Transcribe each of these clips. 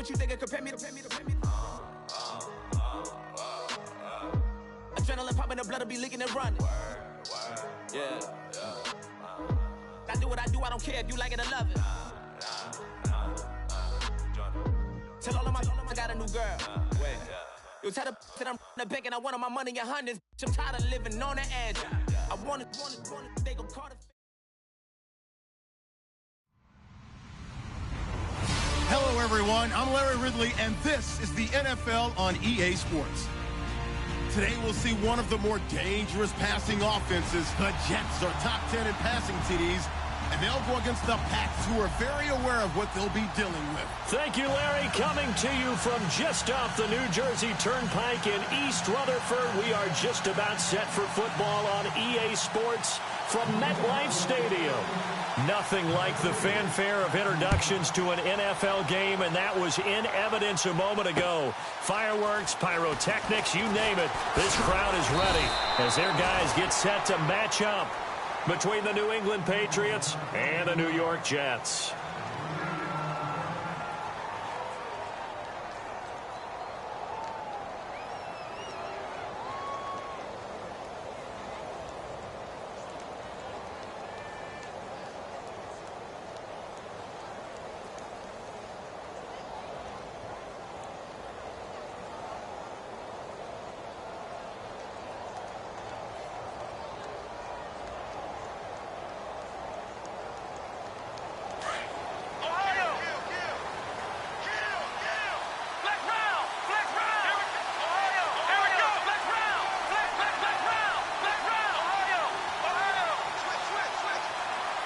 what you think, compare me to. Adrenaline popping, the blood will be leaking and running. Yeah. I do what I do, I don't care if you like it or love it. Tell all of my I got a new girl. Wait. You tell the that I'm in the bank and I want all my money in hundreds. I'm tired of living on the edge. I want it, they gon' call it. Hello, everyone. I'm Larry Ridley, and this is the NFL on EA Sports. Today, we'll see one of the more dangerous passing offenses. The Jets are top 10 in passing TDs, and they'll go against the Pats, who are very aware of what they'll be dealing with. Thank you, Larry. Coming to you from just off the New Jersey Turnpike in East Rutherford, we are just about set for football on EA Sports from MetLife Stadium. Nothing like the fanfare of introductions to an NFL game, and that was in evidence a moment ago. Fireworks, pyrotechnics, you name it. This crowd is ready as their guys get set to match up between the New England Patriots and the New York Jets.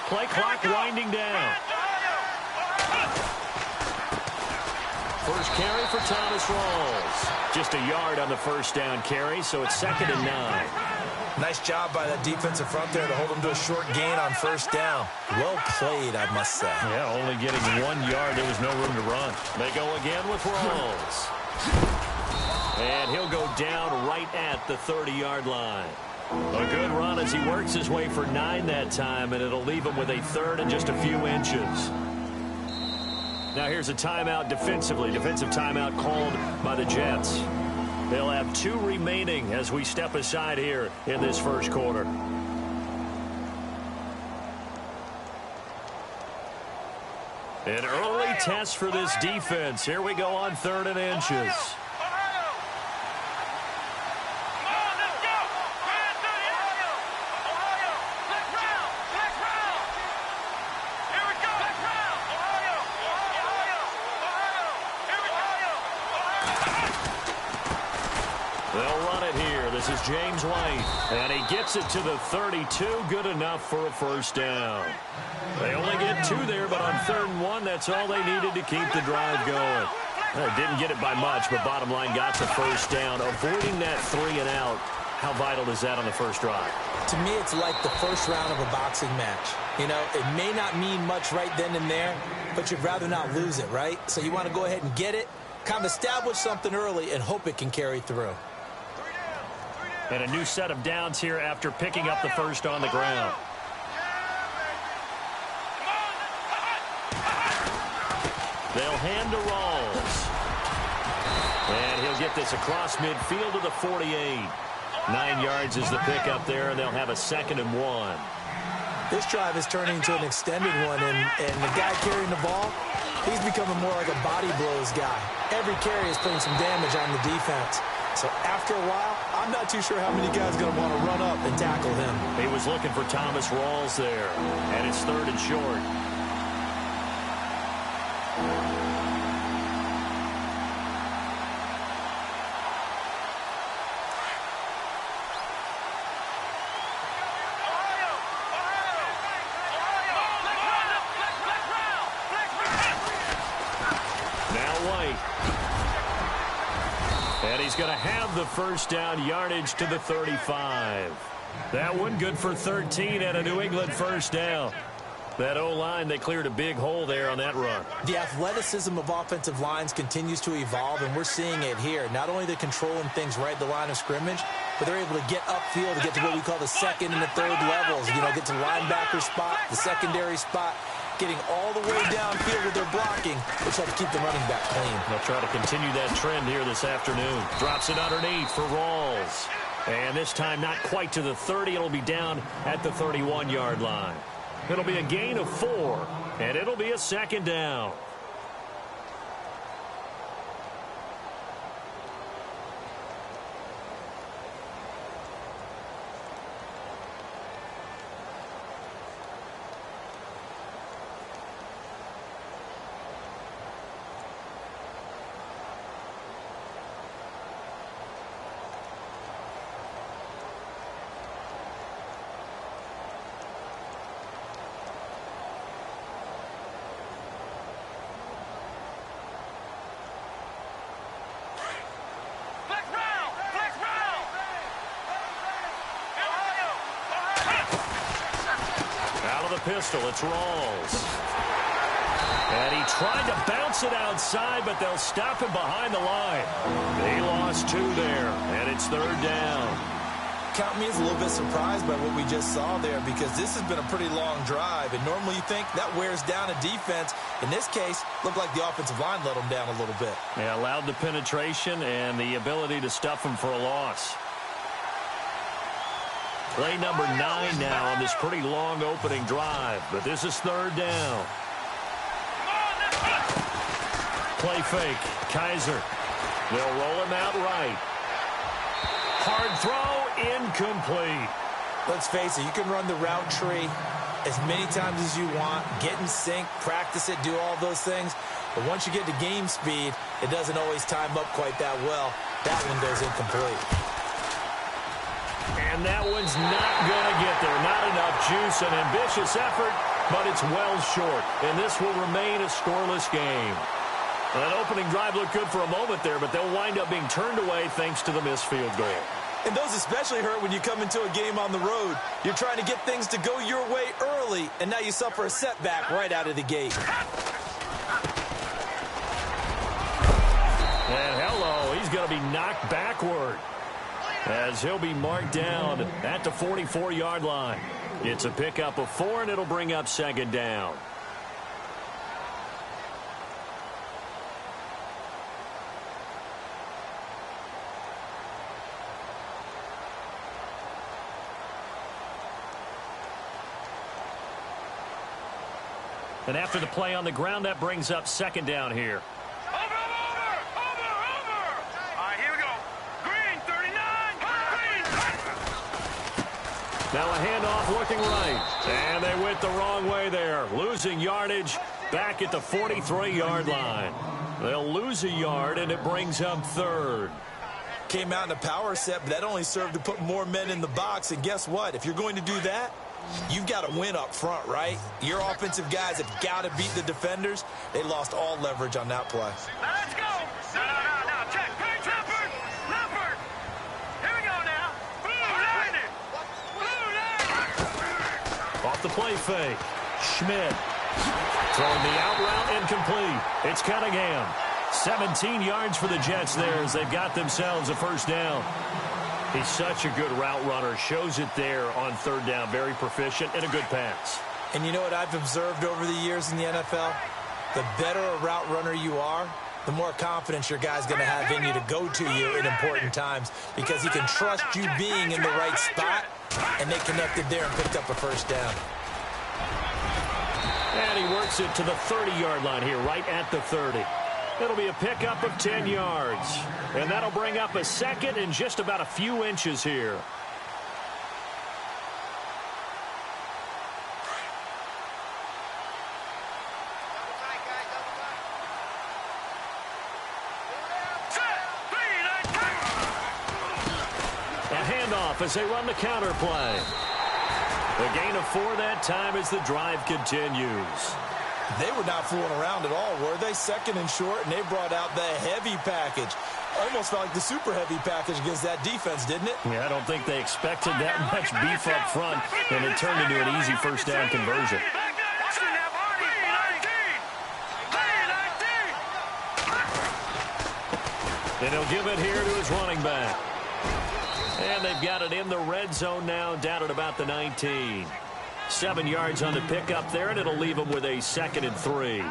Play clock winding down. First carry for Thomas Rawls. Just a yard on the first down carry, so it's 2nd and 9. Nice job by that defensive front there to hold them to a short gain on first down. Well played, I must say. Yeah, only getting 1 yard. There was no room to run. They go again with Rawls. And he'll go down right at the 30-yard line. A good run as he works his way for 9 that time, and it'll leave him with a 3rd and just a few inches. Now here's a timeout defensively. Defensive timeout called by the Jets. They'll have 2 remaining as we step aside here in this first quarter. An early test for this defense. Here we go on 3rd and inches. This is James White, and he gets it to the 32, good enough for a first down. They only get 2 there, but on 3rd and 1, that's all they needed to keep the drive going. They didn't get it by much, but bottom line got the first down. Avoiding that 3 and out, how vital is that on the first drive? To me, it's like the first round of a boxing match. You know, it may not mean much right then and there, but you'd rather not lose it, right? So you want to go ahead and get it, kind of establish something early, and hope it can carry through. And a new set of downs here after picking up the first on the ground. They'll hand to Rawls. And he'll get this across midfield to the 48. 9 yards is the pickup there, and they'll have a 2nd and 1. This drive is turning into an extended one, and the guy carrying the ball, he's becoming more like a body blows guy. Every carry is putting some damage on the defense. So after a while, I'm not too sure how many guys are going to want to run up and tackle him. He was looking for Thomas Rawls there, and it's 3rd and short. And he's going to have the first down yardage to the 35. That one good for 13 and a New England first down. That O-line, they cleared a big hole there on that run. The athleticism of offensive lines continues to evolve, and we're seeing it here. Not only they're controlling things right at the line of scrimmage, but they're able to get upfield to get to what we call the 2nd and the 3rd levels. You know, get to linebacker spot, the secondary spot. getting all the way downfield with their blocking, which helps keep the running back clean. They'll try to continue that trend here this afternoon. Drops it underneath for Rawls. And this time not quite to the 30. It'll be down at the 31-yard line. It'll be a gain of 4, and it'll be a second down. Pistol, it's Rawls. And he tried to bounce it outside, but they'll stop him behind the line. They lost 2 there, and it's third down. Count me as a little bit surprised by what we just saw there, because this has been a pretty long drive, and normally you think that wears down a defense. In this case, looked like the offensive line let them down a little bit. Yeah, allowed the penetration and the ability to stuff them for a loss. Play number 9 now on this pretty long opening drive, but this is third down. Play fake. Kaiser. They'll roll him out right. Hard throw, incomplete. Let's face it, you can run the route tree as many times as you want, get in sync, practice it, do all those things. But once you get to game speed, it doesn't always time up quite that well. That one goes incomplete. And that one's not going to get there. Not enough juice. An ambitious effort, but it's well short. And this will remain a scoreless game. That opening drive looked good for a moment there, but they'll wind up being turned away thanks to the missed field goal. And those especially hurt when you come into a game on the road. You're trying to get things to go your way early, and now you suffer a setback right out of the gate. And hello, he's going to be knocked backward, as he'll be marked down at the 44-yard line. It's a pickup of 4, and it'll bring up second down. And after the play on the ground, that brings up second down here. Now a handoff looking right. And they went the wrong way there. Losing yardage back at the 43-yard line. They'll lose a yard, and it brings up third. Came out in a power set, but that only served to put more men in the box. And guess what? If you're going to do that, you've got to win up front, right? Your offensive guys have got to beat the defenders. They lost all leverage on that play. Let's go. No. Check. Leopard. Here we go now. Blue line. Off the play fake. Schmidt. Throwing the out route incomplete. It's Cunningham. 17 yards for the Jets there as they've got themselves a first down. He's such a good route runner. Shows it there on third down. Very proficient and a good pass. And you know what I've observed over the years in the NFL? The better a route runner you are, the more confidence your guy's going to have in you to go to you in important times, because he can trust you being in the right spot, and they connected there and picked up a first down. And he works it to the 30-yard line here, right at the 30. It'll be a pickup of 10 yards. And that'll bring up a second and just about a few inches here. A handoff as they run the counter play. The gain of 4 that time as the drive continues. They were not fooling around at all, were they? Second and short, and they brought out the heavy package. Almost felt like the super heavy package against that defense, didn't it? Yeah, I don't think they expected that much beef up front, and it turned into an easy first down conversion. And he'll give it here to his running back. And they've got it in the red zone now, down at about the 19. 7 yards on the pickup there, and it'll leave him with a 2nd and 3.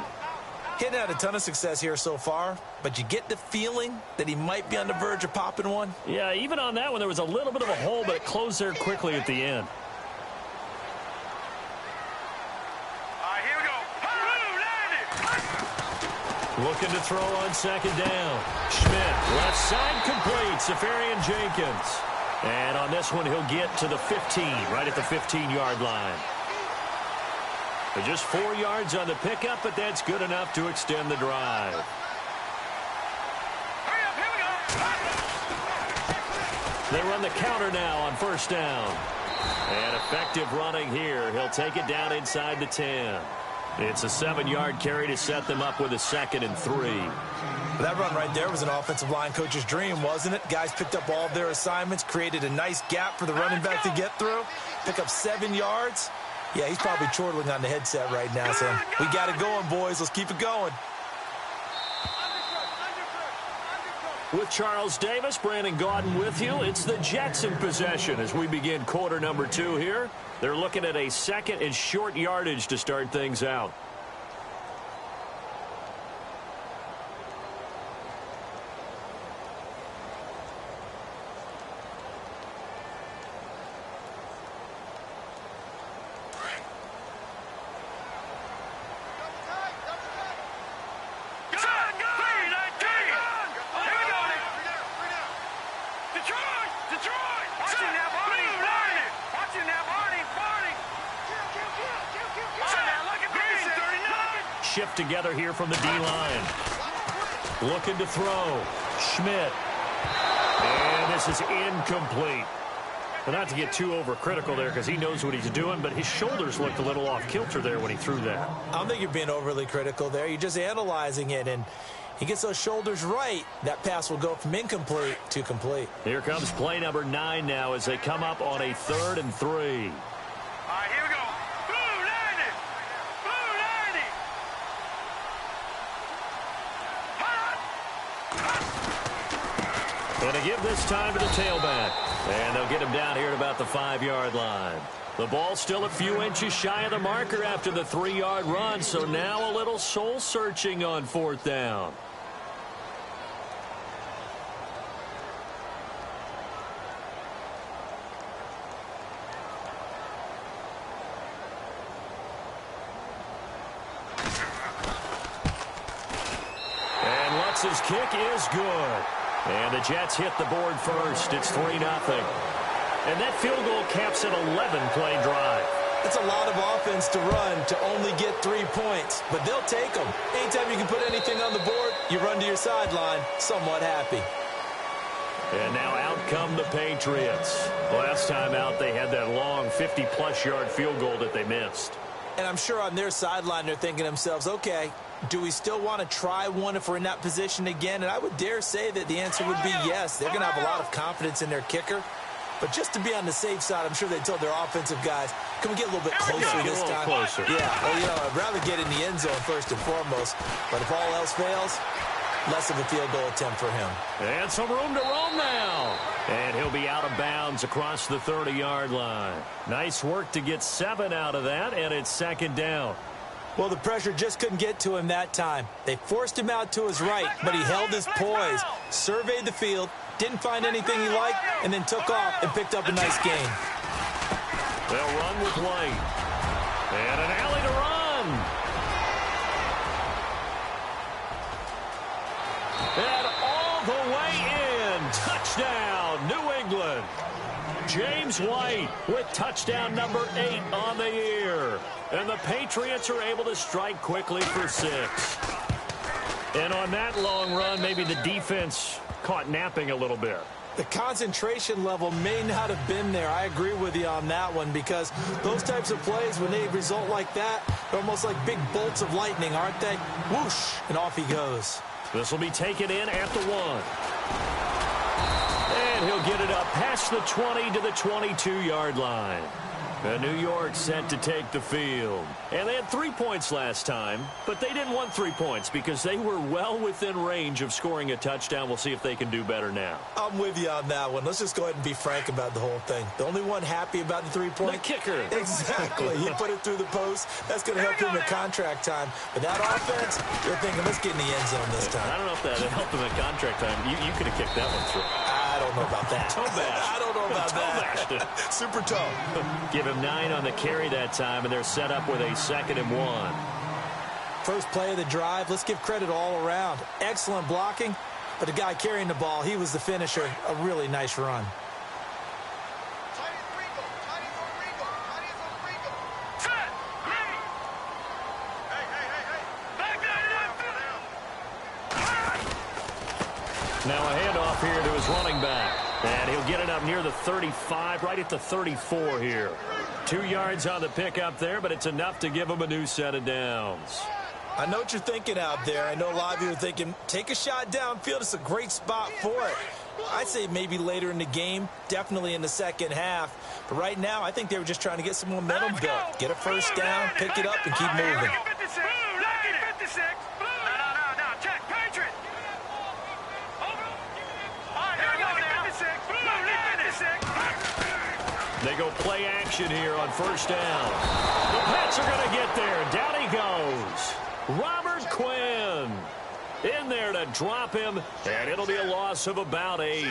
He hadn't had a ton of success here so far, but you get the feeling that he might be on the verge of popping one. Yeah, even on that one, there was a little bit of a hole, but it closed there quickly at the end. Here we go. Looking to throw on 2nd down. Schmidt, left side complete. Safarian Jenkins. And on this one, he'll get to the 15, right at the 15-yard line. But just 4 yards on the pickup, but that's good enough to extend the drive. They run the counter now on 1st down. And effective running here. He'll take it down inside the 10. It's a 7-yard carry to set them up with a 2nd and 3. That run right there was an offensive line coach's dream, wasn't it? Guys picked up all of their assignments, created a nice gap for the running back to get through, pick up 7 yards. Yeah, he's probably chortling on the headset right now, saying, we got it going, boys. Let's keep it going. With Charles Davis, Brandon Gaudin with you. It's the Jets in possession as we begin quarter number 2 here. They're looking at a 2nd and short yardage to start things out. Shift together here from the D-line. Looking to throw. Schmidt. And this is incomplete. But not to get too overcritical there because he knows what he's doing, but his shoulders looked a little off kilter there when he threw that. I don't think you're being overly critical there. You're just analyzing it, and he gets those shoulders right. That pass will go from incomplete to complete. Here comes play number 9 now as they come up on a 3rd and 3. All right, here we go. Blue 90. Blue 90. And to give this time to the tailback. And they'll get him down here at about the 5-yard line. The ball still a few inches shy of the marker after the 3-yard run, so now a little soul-searching on 4th down. And Lutz's kick is good. And the Jets hit the board first. It's 3-0. And that field goal caps an 11-play drive. That's a lot of offense to run to only get 3 points, but they'll take them. Anytime you can put anything on the board, you run to your sideline somewhat happy. And now out come the Patriots. Last time out, they had that long 50-plus-yard field goal that they missed. And I'm sure on their sideline, they're thinking to themselves, okay, do we still want to try one if we're in that position again? And I would dare say that the answer would be yes. They're going to have a lot of confidence in their kicker. But just to be on the safe side, I'm sure they told their offensive guys, can we get a little bit closer this time? Closer. Yeah, well, you know, I'd rather get in the end zone first and foremost. But if all else fails, less of a field goal attempt for him. And some room to roam now. And he'll be out of bounds across the 30-yard line. Nice work to get 7 out of that, and it's 2nd down. Well, the pressure just couldn't get to him that time. They forced him out to his right, but he held his poise, surveyed the field, didn't find anything he liked, and then took off and picked up a nice gain. They'll run with White. And an alley to run. And all the way in. Touchdown, New England. James White with touchdown number 8 on the year. And the Patriots are able to strike quickly for 6. And on that long run, maybe the defense caught napping a little bit. The concentration level may not have been there. I agree with you on that one because those types of plays, when they result like that, they're almost like big bolts of lightning, aren't they? Whoosh, and off he goes. This will be taken in at the 1. And he'll get it up past the 20 to the 22-yard line. New York set to take the field. And they had 3 points last time, but they didn't want 3 points because they were well within range of scoring a touchdown. We'll see if they can do better now. I'm with you on that one. Let's just go ahead and be frank about the whole thing. The only one happy about the 3-point? The kicker. Exactly. He put it through the post. That's going to help him in contract time. But that offense, you're thinking, let's get in the end zone this time. I don't know if that helped him in contract time. You could have kicked that one through. I don't know about that. Toe bash. I don't know about Toe that. Super toe. Give him 9 on the carry that time, and they're set up with a 2nd and 1. First play of the drive, let's give credit all around. Excellent blocking, but the guy carrying the ball, he was the finisher. A really nice run. Now a handoff here to his running back. And he'll get it up near the 35, right at the 34 here. 2 yards on the pickup there, but it's enough to give him a new set of downs. I know what you're thinking out there. I know a lot of you are thinking, take a shot downfield. It's a great spot for it. I'd say maybe later in the game, definitely in the second half. But right now, I think they were just trying to get some momentum built. Get a first down, pick it up, and keep moving. They go play action here on first down. The Pats are going to get there. Down he goes. Robert Quinn in there to drop him, and it'll be a loss of about 8.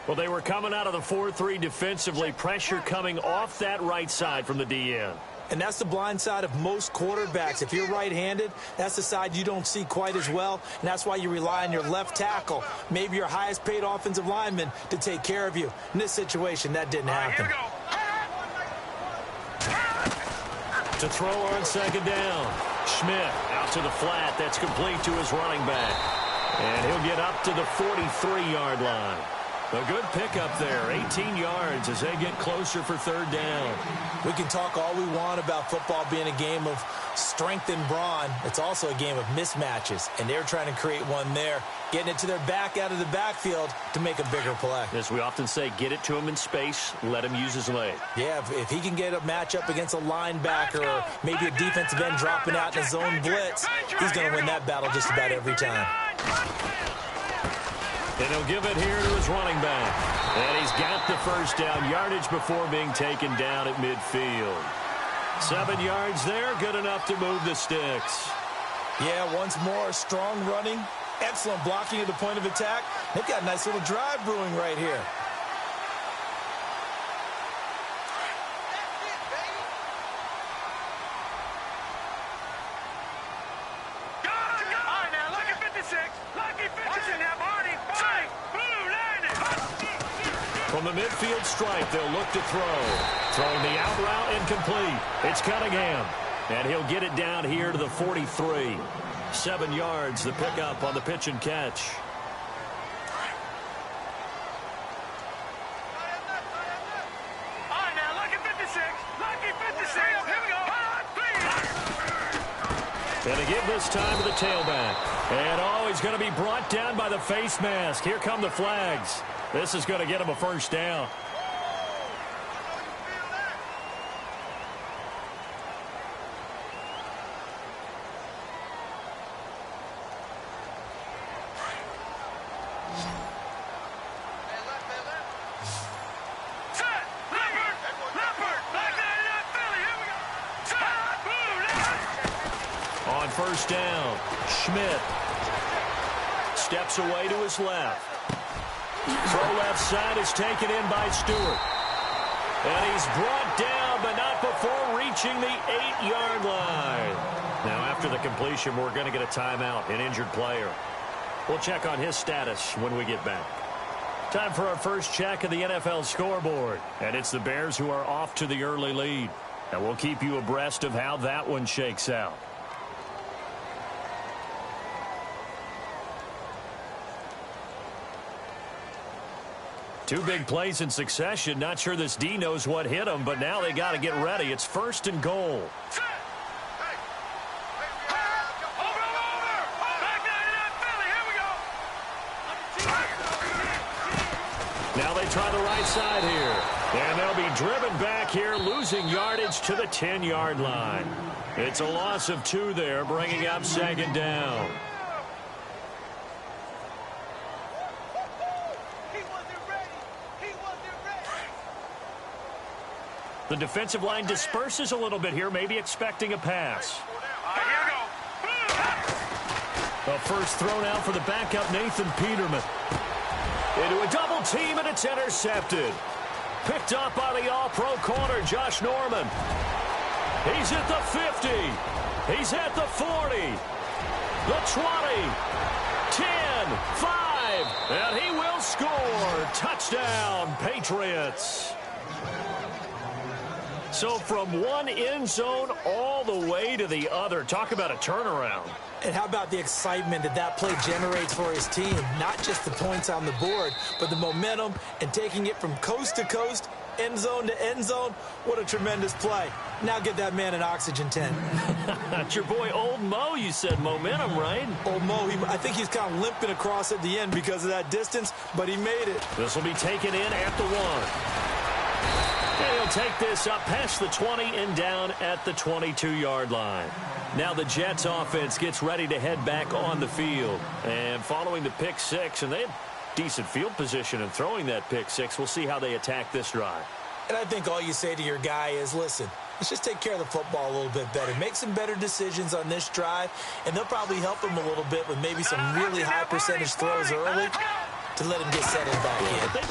Well, they were coming out of the 4-3 defensively. Pressure coming off that right side from the DN. And that's the blind side of most quarterbacks. If you're right-handed, that's the side you don't see quite as well, and that's why you rely on your left tackle, maybe your highest-paid offensive lineman, to take care of you. In this situation, that didn't happen. To throw on second down. Schmidt out to the flat. That's complete to his running back. And he'll get up to the 43-yard line. A good pickup there, 18 yards as they get closer for third down. We can talk all we want about football being a game of strength and brawn. It's also a game of mismatches, and they're trying to create one there, getting it to their back out of the backfield to make a bigger play. As we often say, get it to him in space, let him use his leg. Yeah, if he can get a matchup against a linebacker or maybe a defensive end dropping out in a zone blitz, he's going to win that battle just about every time. And he'll give it here to his running back. And he's got the first down, yardage before being taken down at midfield. 7 yards there, good enough to move the sticks. Yeah, once more, strong running, excellent blocking at the point of attack. They've got a nice little drive brewing right here. From the midfield stripe, they'll look to throw. Throwing the out route incomplete. It's Cunningham. And he'll get it down here to the 43. 7 yards, the pickup on the pitch and catch. And to give this time to the tailback. And, oh, he's going to be brought down by the face mask. Here come the flags. This is going to get him a first down. On first down, Schmidt steps away to his left. Throw left side is taken in by Stewart. And he's brought down, but not before reaching the 8-yard line. Now, after the completion, we're going to get a timeout, an injured player. We'll check on his status when we get back. Time for our first check of the NFL scoreboard. And it's the Bears who are off to the early lead. And we'll keep you abreast of how that one shakes out. Two big plays in succession. Not sure this D knows what hit him, but now they got to get ready. It's first and goal. Now they try the right side here. And they'll be driven back here, losing yardage to the 10-yard line. It's a loss of 2 there, bringing up second down. The defensive line disperses a little bit here, maybe expecting a pass. The first throw now for the backup, Nathan Peterman. Into a double team, and it's intercepted. Picked up by the all-pro corner, Josh Norman. He's at the 50. He's at the 40. The 20. 10. 5. And he will score. Touchdown, Patriots. So from one end zone all the way to the other. Talk about a turnaround. And how about the excitement that play generates for his team? Not just the points on the board, but the momentum and taking it from coast to coast, end zone to end zone. What a tremendous play. Now get that man an oxygen tent. That's your boy Old Mo. You said momentum, right? Old Mo, I think he's kind of limping across at the end because of that distance, but he made it. This will be taken in at the 1. And he'll take this up past the 20 and down at the 22-yard line. Now the Jets offense gets ready to head back on the field. And following the pick 6, and they have decent field position in throwing that pick 6, we'll see how they attack this drive. And I think all you say to your guy is, listen, let's just take care of the football a little bit better. Make some better decisions on this drive, and they'll probably help him a little bit with maybe some really high percentage throws early to let him get settled back in. They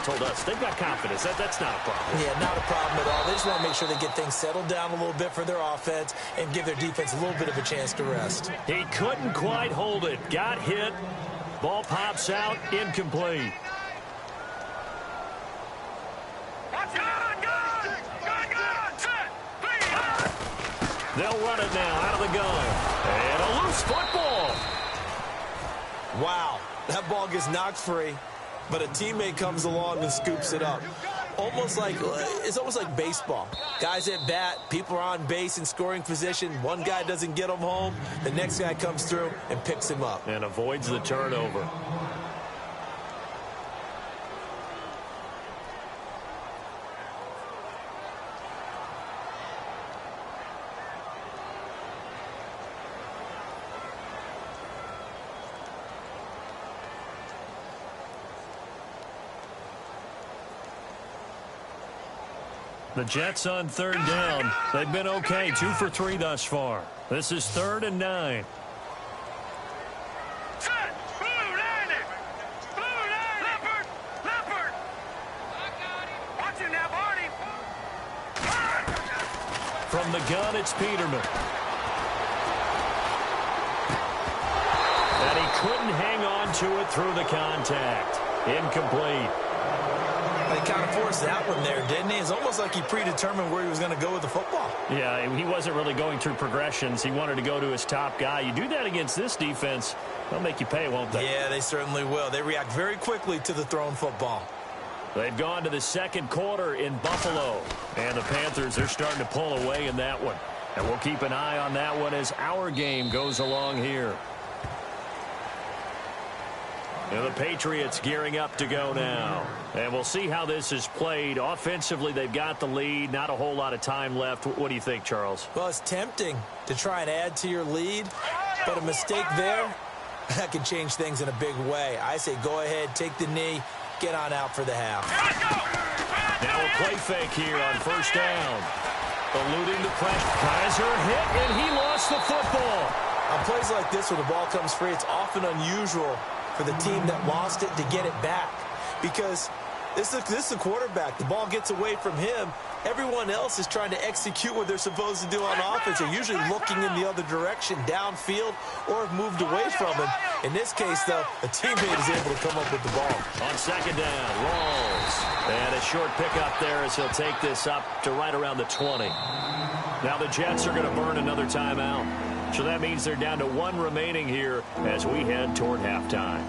told us they've got confidence. That's not a problem. Yeah, not a problem at all. They just want to make sure they get things settled down a little bit for their offense and give their defense a little bit of a chance to rest. He couldn't quite hold it. Got hit. Ball pops out. Incomplete. They'll run it now out of the gun. And a loose football. Wow. That ball gets knocked free, but a teammate comes along and scoops it up. It's almost like baseball. Guys at bat, people are on base in scoring position. One guy doesn't get him home. The next guy comes through and picks him up. And avoids the turnover. The Jets on third down. They've been okay. 2 for 3 thus far. This is 3rd and 9. From the gun, it's Peterman. And he couldn't hang on to it through the contact. Incomplete. He kind of forced that one there, didn't he? It's almost like he predetermined where he was going to go with the football. Yeah, he wasn't really going through progressions. He wanted to go to his top guy. You do that against this defense, they'll make you pay, won't they? Yeah, they certainly will. They react very quickly to the thrown football. They've gone to the second quarter in Buffalo. And the Panthers, they're starting to pull away in that one. And we'll keep an eye on that one as our game goes along here. And the Patriots gearing up to go now. And we'll see how this is played. Offensively, they've got the lead. Not a whole lot of time left. What do you think, Charles? Well, it's tempting to try and add to your lead. But a mistake there, that can change things in a big way. I say go ahead, take the knee, get on out for the half. Now a play fake here on first down. Eluding the pressure. Kaiser hit, and he lost the football. On plays like this where the ball comes free, it's often unusual for the team that lost it to get it back, because this is the quarterback. The ball gets away from him. Everyone else is trying to execute what they're supposed to do on offense. They're usually looking in the other direction, downfield, or have moved away from him. In this case, though, a teammate is able to come up with the ball. On second down, rolls. And a short pickup there as he'll take this up to right around the 20. Now the Jets are going to burn another timeout. So that means they're down to 1 remaining here as we head toward halftime.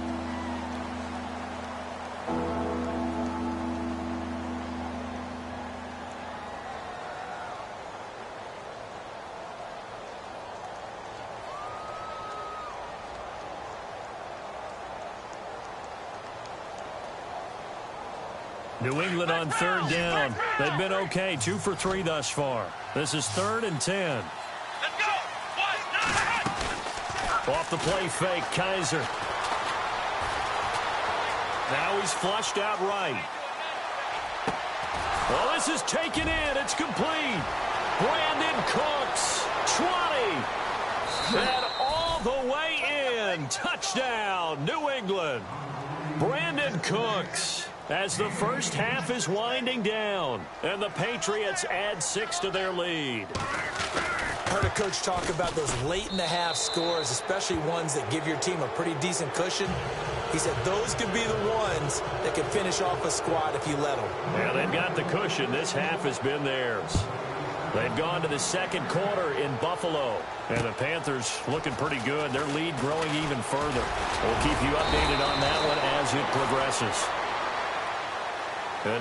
New England on third down. They've been okay, 2 for 3 thus far. This is 3rd and 10. Let's go. Off the play fake, Kaiser. Now he's flushed out right. Well, this is taken in. It's complete. Brandon Cooks, 20. And all the way in. Touchdown, New England. Brandon Cooks, as the first half is winding down. And the Patriots add 6 to their lead. Heard a coach talk about those late-in-the-half scores, especially ones that give your team a pretty decent cushion. He said those could be the ones that can finish off a squad if you let them. Yeah, they've got the cushion. This half has been theirs. They've gone to the second quarter in Buffalo. And the Panthers looking pretty good. Their lead growing even further. We'll keep you updated on that one as it progresses.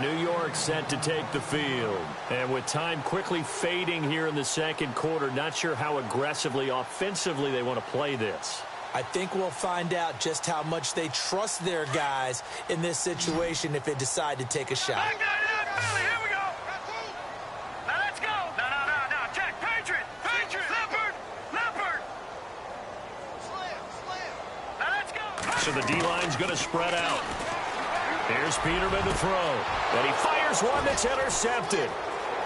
New York set to take the field. And with time quickly fading here in the second quarter, not sure how aggressively, offensively they want to play this. I think we'll find out just how much they trust their guys in this situation if they decide to take a shot. Here we go. Now let's go. No. Check. Patriot. Leopard. Slam. Now let's go. So the D-line's going to spread out. Here's Peterman to throw. And he fires one that's intercepted.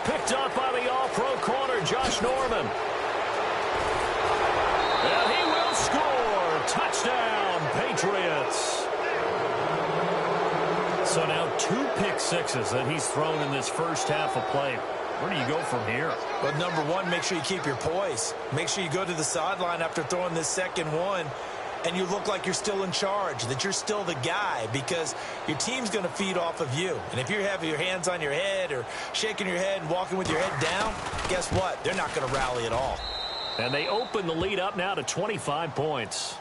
Picked up by the all-pro corner, Josh Norman. And he will score. Touchdown, Patriots. So now 2 pick sixes that he's thrown in this first half of play. Where do you go from here? But number one, make sure you keep your poise. Make sure you go to the sideline after throwing this second one, and you look like you're still in charge, that you're still the guy, because your team's going to feed off of you. And if you're having your hands on your head or shaking your head and walking with your head down, guess what? They're not going to rally at all. And they open the lead up now to 25 points.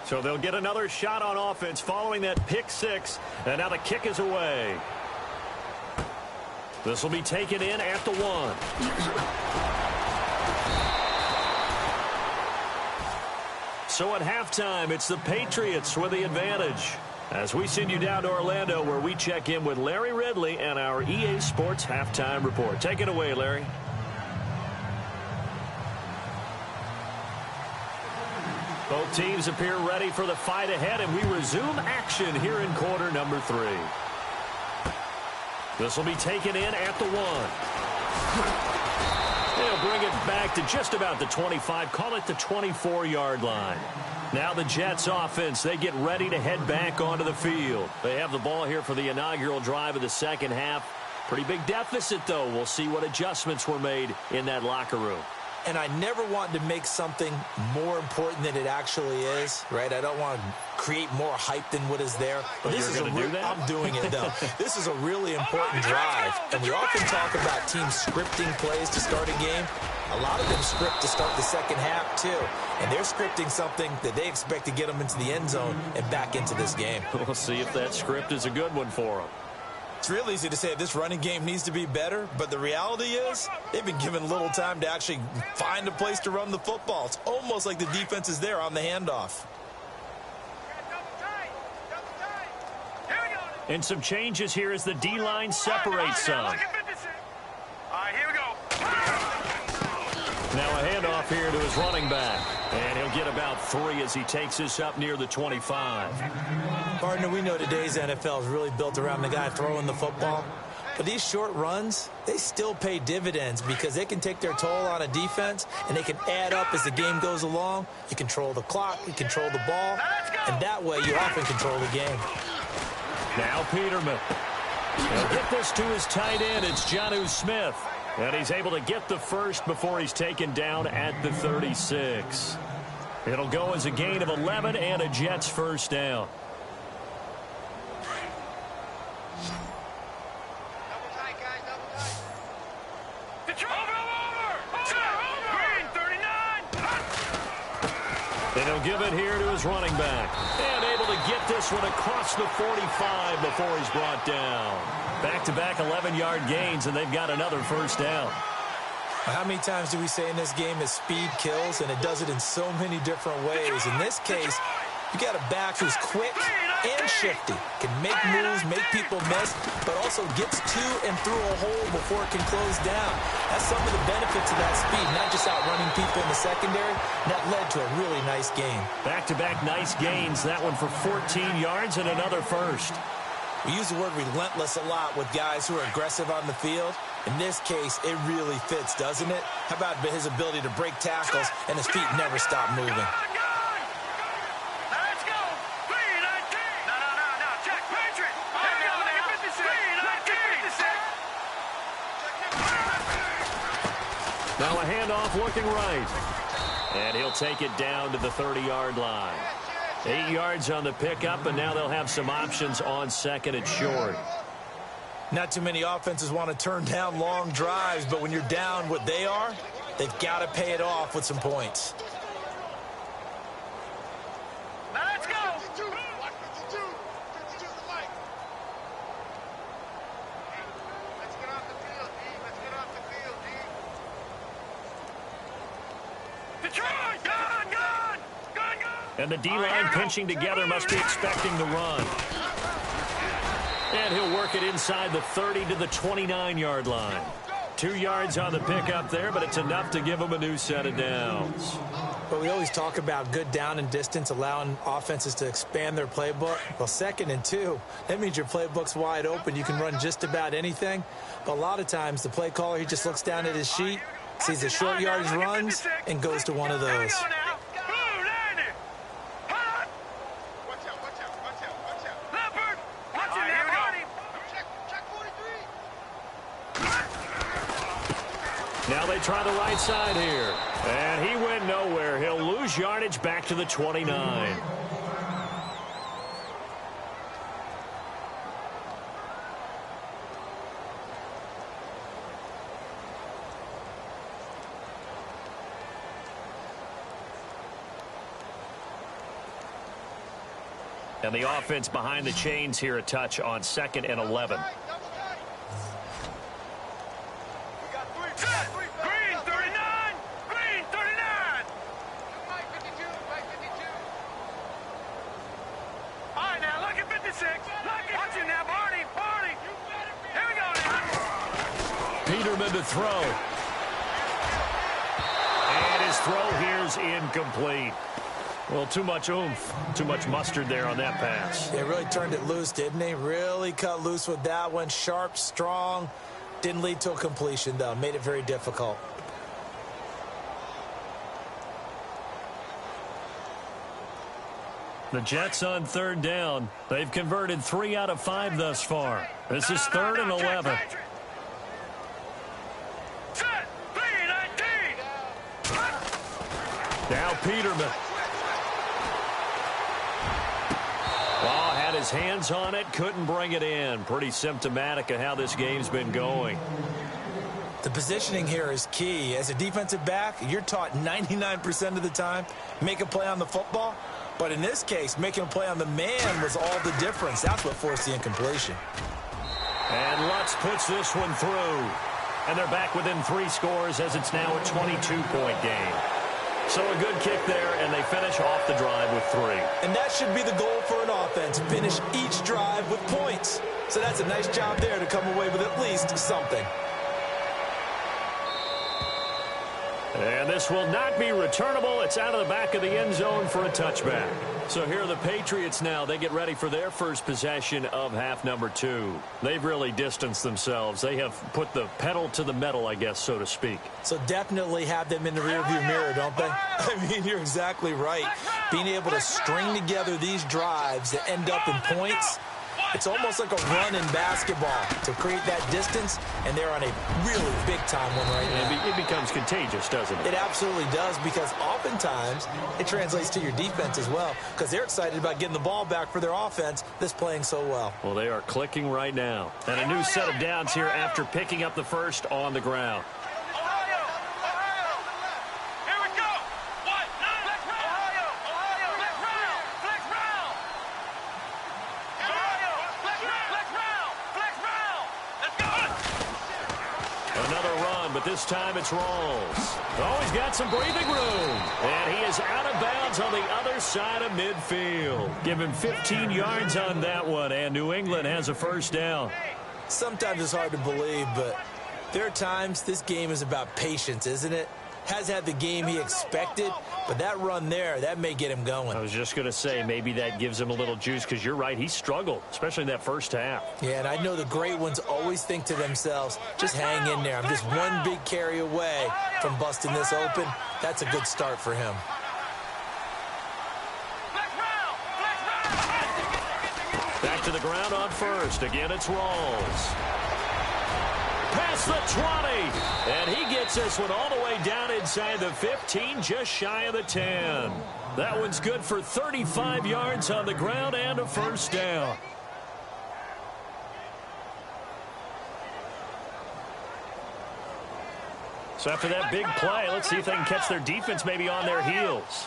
So they'll get another shot on offense following that pick six. And now the kick is away. This will be taken in at the 1. So at halftime, it's the Patriots with the advantage. As we send you down to Orlando, where we check in with Larry Ridley and our EA Sports Halftime Report. Take it away, Larry. Both teams appear ready for the fight ahead, and we resume action here in quarter number 3. This will be taken in at the 1. They'll bring it back to just about the 25, call it the 24-yard line. Now the Jets offense, they get ready to head back onto the field. They have the ball here for the inaugural drive of the second half. Pretty big deficit, though. We'll see what adjustments were made in that locker room. And I never want to make something more important than it actually is, right? I don't want to create more hype than what is there. But this is I'm doing it, though. This is a really important drive. And we often talk about teams scripting plays to start a game. A lot of them script to start the second half, too. And they're scripting something that they expect to get them into the end zone and back into this game. We'll see if that script is a good one for them. It's real easy to say this running game needs to be better, but the reality is they've been given little time to actually find a place to run the football. It's almost like the defense is there on the handoff. And some changes here as the D-line separates some. All right, here we go. Now a handoff here to his running back. And he'll get about 3 as he takes this up near the 25. Partner, we know today's NFL is really built around the guy throwing the football. But these short runs, they still pay dividends because they can take their toll on a defense and they can add up as the game goes along. You control the clock, you control the ball, and that way you often control the game. Now Peterman. He'll get this to his tight end. It's Jonnu Smith. And he's able to get the first before he's taken down at the 36. It'll go as a gain of 11 and a Jets first down. Green, 39. And he'll give it here to his running back. And able to get this one across the 45 before he's brought down. Back-to-back 11-yard gains, and they've got another first down. How many times do we say in this game that speed kills, and it does it in so many different ways? In this case, you got a back who's quick and shifty, can make moves, make people miss, but also gets to and through a hole before it can close down. That's some of the benefits of that speed, not just outrunning people in the secondary. That led to a really nice game. Back-to-back nice gains. That one for 14 yards and another first. We use the word relentless a lot with guys who are aggressive on the field. In this case, it really fits, doesn't it? How about his ability to break tackles and his feet never stop moving? Let's go. Green, 19. No. Check. Patriot. Here we go now. Green, 19. Now a handoff looking right. And he'll take it down to the 30-yard line. 8 yards on the pickup, and now they'll have some options on second and short. Not too many offenses want to turn down long drives, but when you're down what they are, they've got to pay it off with some points. Now let's go. Let's get off the field, D. Let's get off the field, D. Detroit, gun. And the D-line pinching together must be expecting the run. And he'll work it inside the 30 to the 29-yard line. 2 yards on the pickup there, but it's enough to give him a new set of downs. But we always talk about good down and distance, allowing offenses to expand their playbook. Well, 2nd and 2, that means your playbook's wide open. You can run just about anything. But a lot of times, the play caller, he just looks down at his sheet, sees the short yardage runs, and goes to one of those. Now they try the right side here. And he went nowhere. He'll lose yardage back to the 29. And the offense behind the chains here a touch on 2nd and 11. Peterman to throw. And his throw here's incomplete. Well, too much oomph, too much mustard there on that pass. They really turned it loose, didn't they? Really cut loose with that one. Sharp, strong. Didn't lead to a completion, though. Made it very difficult. The Jets on 3rd down. They've converted 3 out of 5 thus far. This is 3rd and 11. Now Peterman. Well, had his hands on it, couldn't bring it in. Pretty symptomatic of how this game's been going. The positioning here is key. As a defensive back, you're taught 99% of the time, make a play on the football. But in this case, making a play on the man was all the difference. That's what forced the incompletion. And Lutz puts this one through. And they're back within 3 scores as it's now a 22-point game. So a good kick there, and they finish off the drive with 3. And that should be the goal for an offense, finish each drive with points. So that's a nice job there to come away with at least something. And this will not be returnable. It's out of the back of the end zone for a touchback. So here are the Patriots now. They get ready for their first possession of half number 2. They've really distanced themselves. They have put the pedal to the metal, I guess, so to speak. So definitely have them in the rearview mirror, don't they? I mean, you're exactly right. Being able to string together these drives that end up in points, it's almost like a run in basketball to create that distance, and they're on a really big-time one right now. It becomes contagious, doesn't it? It absolutely does, because oftentimes it translates to your defense as well, because they're excited about getting the ball back for their offense that's playing so well. Well, they are clicking right now. And a new set of downs here after picking up the first on the ground. Another run, but this time it's Rawls. Oh, he's got some breathing room. And he is out of bounds on the other side of midfield. Give him 15 yards on that one, and New England has a first down. Sometimes it's hard to believe, but there are times this game is about patience, isn't it? Has had the game he expected, but that run there, that may get him going. I was just going to say, maybe that gives him a little juice, because you're right, he struggled, especially in that first half. Yeah, and I know the great ones always think to themselves, just hang in there. I'm just one big carry away from busting this open. That's a good start for him. Back to the ground on first. Again, it's Rawls. Past the 20, and he gets this one all the way down inside the 15, just shy of the 10. That one's good for 35 yards on the ground and a first down. So after that big play, let's see if they can catch their defense maybe on their heels.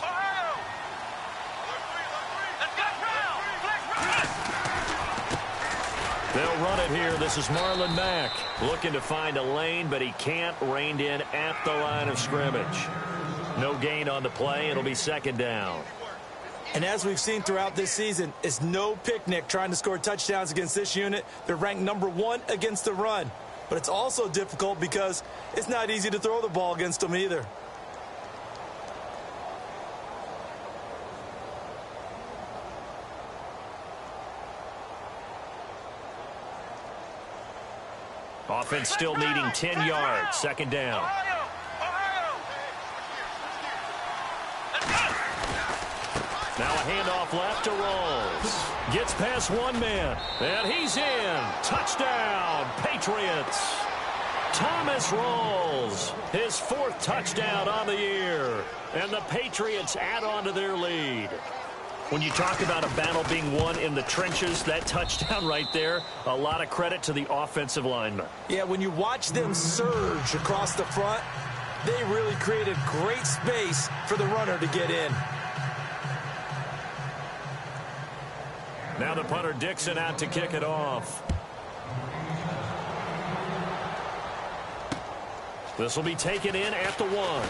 They'll run it here. This is Marlon Mack looking to find a lane, but he can't. Reined in at the line of scrimmage. No gain on the play. It'll be second down. And as we've seen throughout this season, it's no picnic trying to score touchdowns against this unit. They're ranked #1 against the run. But it's also difficult because it's not easy to throw the ball against them either. Offense still needing 10 yards. Second down. Now a handoff left to Rawls. Gets past one man. And he's in. Touchdown, Patriots. Thomas Rawls, his 4th touchdown on the year. And the Patriots add on to their lead. When you talk about a battle being won in the trenches, that touchdown right there, a lot of credit to the offensive linemen. Yeah, when you watch them surge across the front, they really created great space for the runner to get in. Now the punter Dixon out to kick it off. This will be taken in at the 1.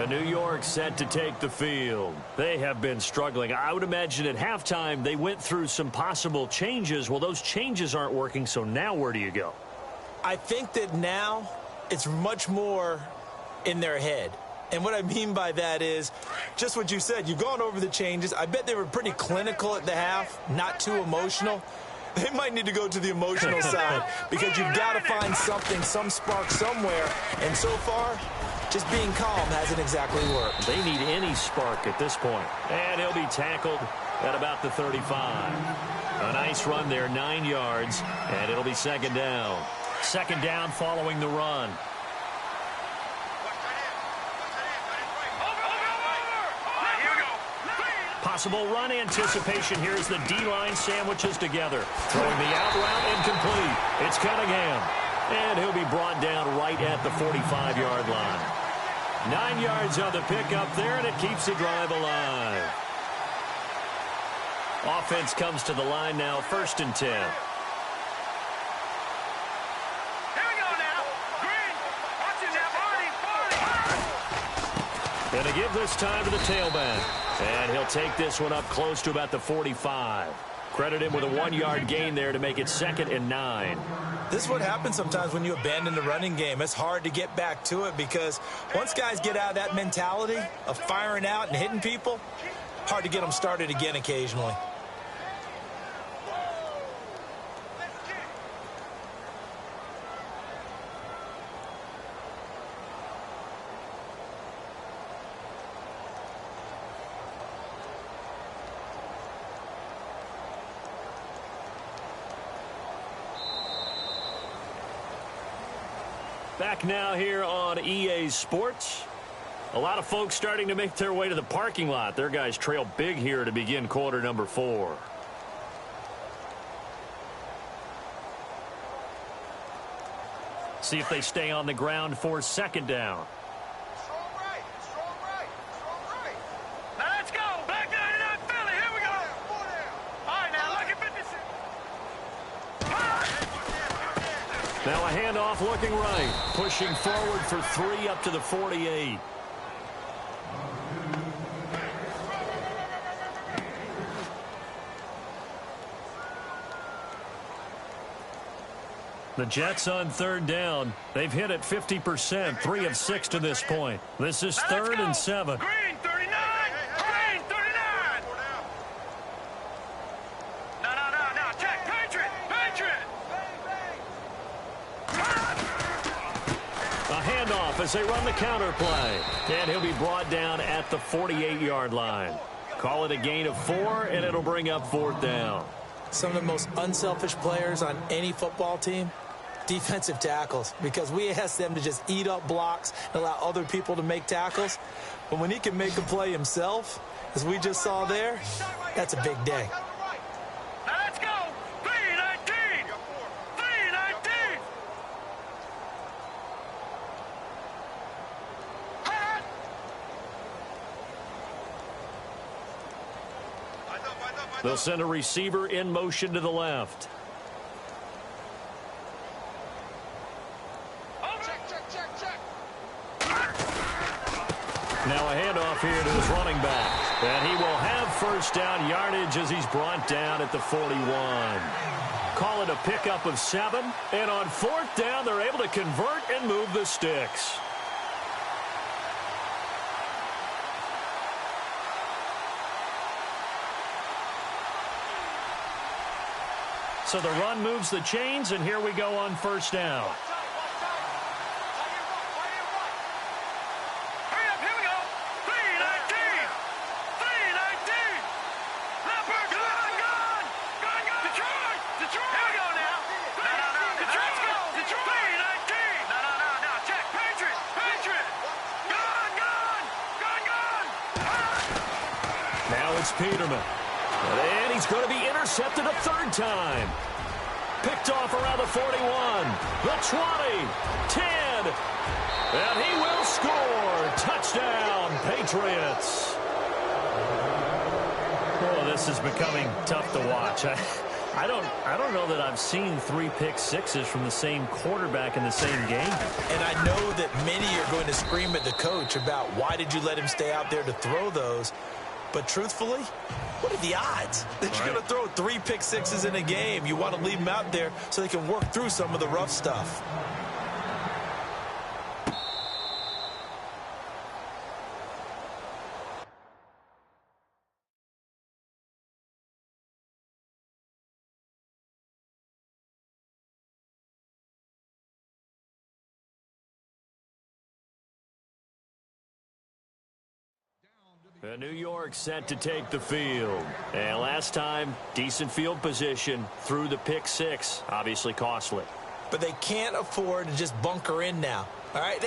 New York set to take the field. They have been struggling. I would imagine at halftime they went through some possible changes. Well, those changes aren't working, so now where do you go? I think that now it's much more in their head. And what I mean by that is just what you said. You've gone over the changes. I bet they were pretty clinical at the half, not too emotional. They might need to go to the emotional side because you've got to find something, some spark somewhere. And so far, just being calm hasn't exactly worked. They need any spark at this point. And he'll be tackled at about the 35. A nice run there, 9 yards, and it'll be second down. Second down following the run. Possible run anticipation here as the D-line sandwiches together. Throwing the out route incomplete. It's Cunningham. And he'll be brought down right at the 45-yard line. 9 yards on the pickup there, and it keeps the drive alive. Offense comes to the line now, 1st and 10. Here we go now. Green. Watch it now. 40. And to give this time to the tailback. And he'll take this one up close to about the 45. Credit him with a 1-yard gain there to make it 2nd and 9. This is what happens sometimes when you abandon the running game. It's hard to get back to it because once guys get out of that mentality of firing out and hitting people, hard to get them started again occasionally. Back now here on EA Sports. A lot of folks starting to make their way to the parking lot. Their guys trail big here to begin quarter number 4. See if they stay on the ground for second down. Strong right. Strong right. Strong right. Now let's go. Black 99 Philly. Here we go. Now a handoff looking right. Pushing forward for 3 up to the 48. The Jets on 3rd down. They've hit it 50%, 3 of 6 to this point. This is 3rd and 7. Green 39! Green 39! No. Check. Patriot! A handoff as they run the counter play. And he'll be brought down at the 48-yard line. Call it a gain of 4, and it'll bring up 4th down. Some of the most unselfish players on any football team, defensive tackles, because we ask them to just eat up blocks and allow other people to make tackles. But when he can make a play himself, as we just saw there, that's a big day. Now let's go! 319! 319! They'll send a receiver in motion to the left. Now a handoff here to his running back. And he will have 1st down yardage as he's brought down at the 41. Call it a pickup of 7. And on 4th down, they're able to convert and move the sticks. So the run moves the chains, and here we go on 1st down. Hurry up, here we go! 319! 319! Leopard, gone! Detroit! Here we go now! No. Detroit, go! Detroit! 319! No. Check, Patriot! Gone! Now it's Peterman. And he's going to be intercepted a 3rd time. Picked off around the 41, the 20, 10, and he will score. Touchdown, Patriots. Oh, this is becoming tough to watch. I don't know that I've seen 3 pick sixes from the same quarterback in the same game. And I know that many are going to scream at the coach about why did you let him stay out there to throw those. But truthfully, what are the odds that you're going to throw 3 pick sixes in a game? You want to leave them out there so they can work through some of the rough stuff. New York set to take the field. And last time, decent field position through the pick 6. Obviously costly. But they can't afford to just bunker in now. All right,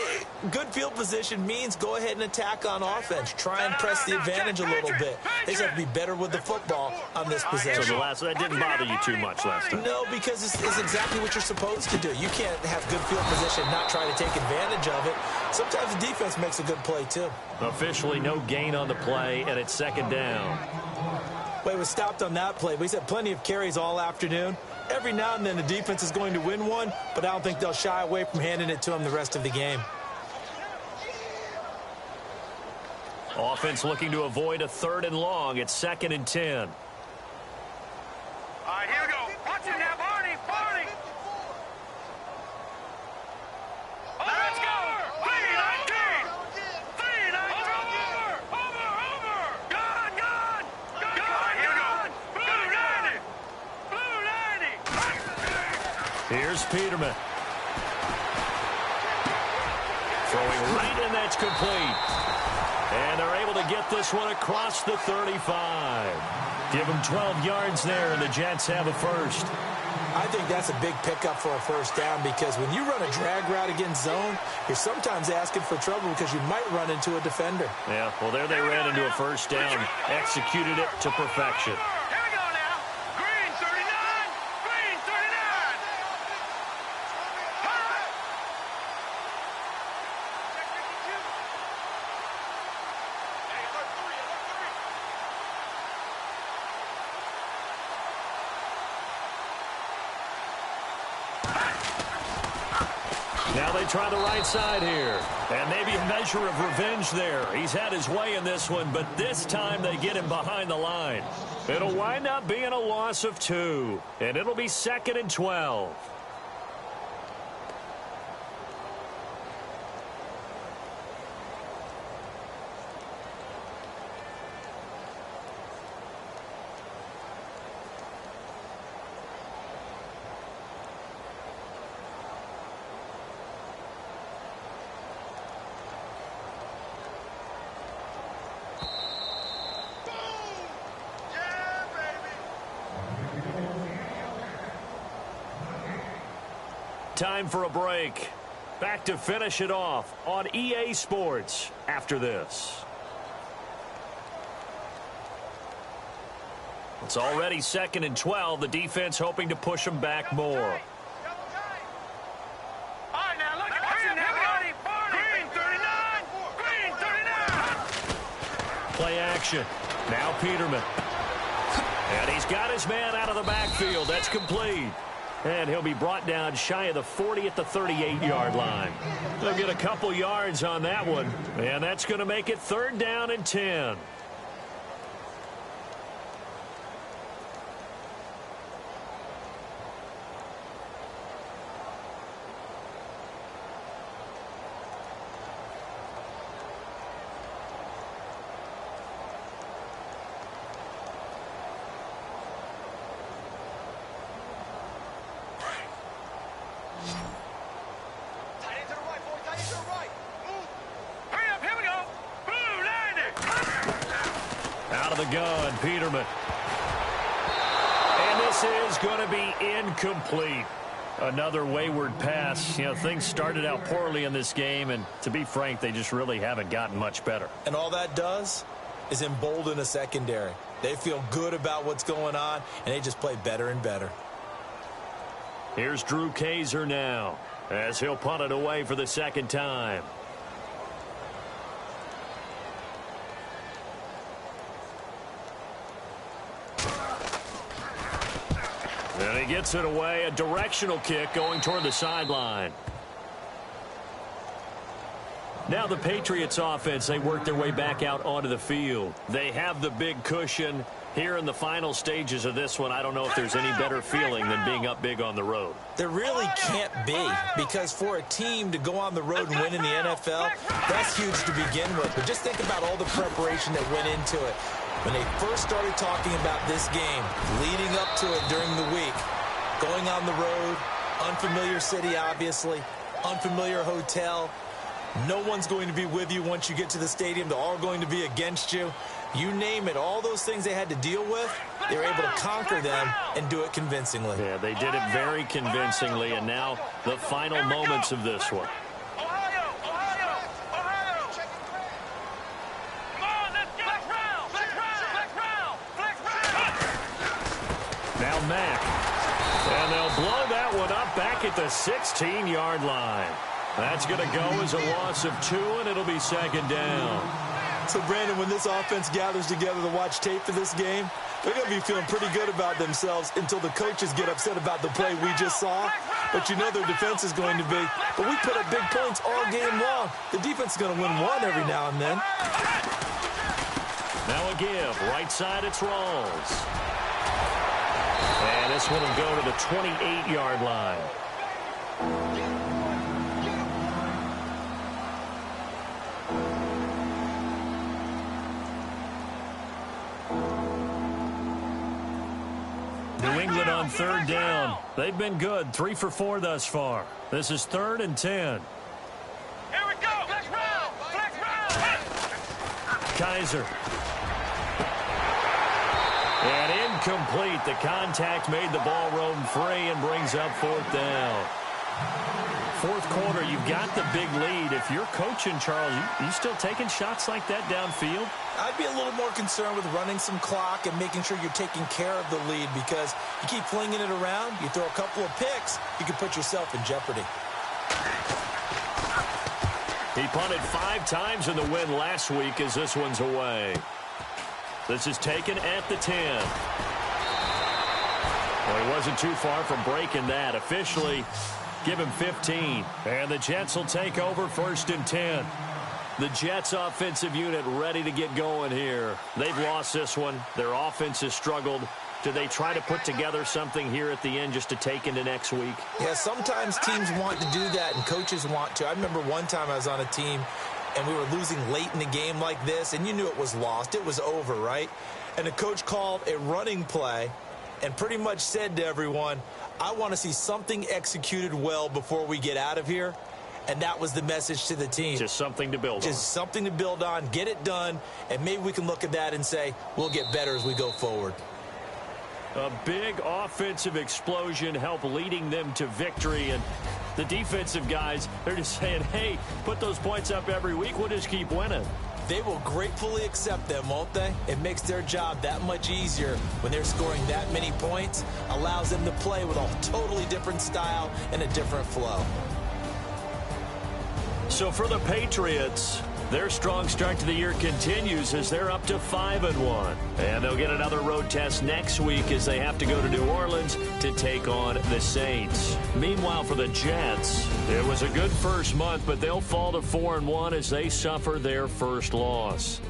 good field position means go ahead and attack on offense. Try and press the advantage a little bit. They just have to be better with the football on this possession. So that didn't bother you too much last time? No, because it's exactly what you're supposed to do. You can't have good field position and not try to take advantage of it. Sometimes the defense makes a good play, too. Officially no gain on the play, and it's 2nd down. Well, he was stopped on that play, but he's had plenty of carries all afternoon. Every now and then the defense is going to win one, but I don't think they'll shy away from handing it to him the rest of the game. Offense looking to avoid a 3rd and long. It's 2nd and 10. All right, here we go. Watch it now, Barney! Let's go! 319! 319! Over! Gone! Here we go! Blue 90! Here's Peterman. Throwing right, and that's complete. And they're able to get this one across the 35. Give them 12 yards there, and the Jets have a 1st. I think that's a big pickup for a 1st down because when you run a drag route against zone, you're sometimes asking for trouble because you might run into a defender. Yeah, well, there they ran into a 1st down, executed it to perfection. Here we go now. Green 39! Green 39! Now they try the right side here. And maybe a measure of revenge there. He's had his way in this one, but this time they get him behind the line. It'll wind up being a loss of 2. And it'll be 2nd and 12. Time for a break. Back to finish it off on EA Sports after this. It's already 2nd and 12. The defense hoping to push them back more. All right, now look at Green 39. Green 39. Play action. Now Peterman. And he's got his man out of the backfield. That's complete. And he'll be brought down shy of the 40 at the 38-yard line. They'll get a couple yards on that one. And that's going to make it 3rd down and 10. The gun, Peterman. And this is going to be incomplete. Another wayward pass. You know, things started out poorly in this game, and to be frank, they just really haven't gotten much better. And all that does is embolden a secondary. They feel good about what's going on, and they just play better and better. Here's Drew Kaiser now, as he'll punt it away for the 2nd time. And he gets it away, a directional kick going toward the sideline. Now the Patriots offense, they work their way back out onto the field. They have the big cushion. Here in the final stages of this one, I don't know if there's any better feeling than being up big on the road. There really can't be, because for a team to go on the road and win in the NFL, that's huge to begin with. But just think about all the preparation that went into it. When they first started talking about this game, leading up to it during the week, going on the road, unfamiliar city, obviously, unfamiliar hotel. No one's going to be with you once you get to the stadium. They're all going to be against you. You name it, all those things they had to deal with, they were able to conquer them and do it convincingly. Yeah, they did it very convincingly, and now the final moments of this one. Now Mack. And they'll blow that one up back at the 16-yard line. That's going to go as a loss of 2, and it'll be 2nd down. So, Brandon, when this offense gathers together to watch tape for this game, they're going to be feeling pretty good about themselves until the coaches get upset about the play we just saw. But you know their defense is going to be. But we put up big points all game long. The defense is going to win one every now and then. Now a give. Right side, it's Rawls. And this one will go to the 28-yard line. New England on 3rd down. They've been good. 3 for 4 thus far. This is 3rd and 10. Here we go. Flex round. Flex round. Kaiser. And incomplete. The contact made the ball roam free and brings up 4th down. 4th quarter, you've got the big lead. If you're coaching, Charles, you still taking shots like that downfield? I'd be a little more concerned with running some clock and making sure you're taking care of the lead, because you keep flinging it around, you throw a couple of picks, you can put yourself in jeopardy. He punted 5 times in the win last week as this one's away. This is taken at the 10. Well, he wasn't too far from breaking that. Officially, Give him 15. And the Jets will take over 1st and 10. The Jets offensive unit ready to get going here. They've lost this one. Their offense has struggled. Do they try to put together something here at the end just to take into next week? Yeah, sometimes teams want to do that and coaches want to. I remember one time I was on a team and we were losing late in the game like this, and you knew it was lost. It was over, right? And the coach called a running play and pretty much said to everyone, I want to see something executed well before we get out of here. And that was the message to the team. Just something to build on. Just something to build on, get it done, and maybe we can look at that and say, we'll get better as we go forward. A big offensive explosion helped leading them to victory. And the defensive guys, they're just saying, hey, put those points up every week. We'll just keep winning. They will gratefully accept them, won't they? It makes their job that much easier when they're scoring that many points. Allows them to play with a totally different style and a different flow. So for the Patriots, their strong start to the year continues as they're up to 5-1. And they'll get another road test next week as they have to go to New Orleans to take on the Saints. Meanwhile, for the Jets, it was a good first month, but they'll fall to 4-1 as they suffer their first loss.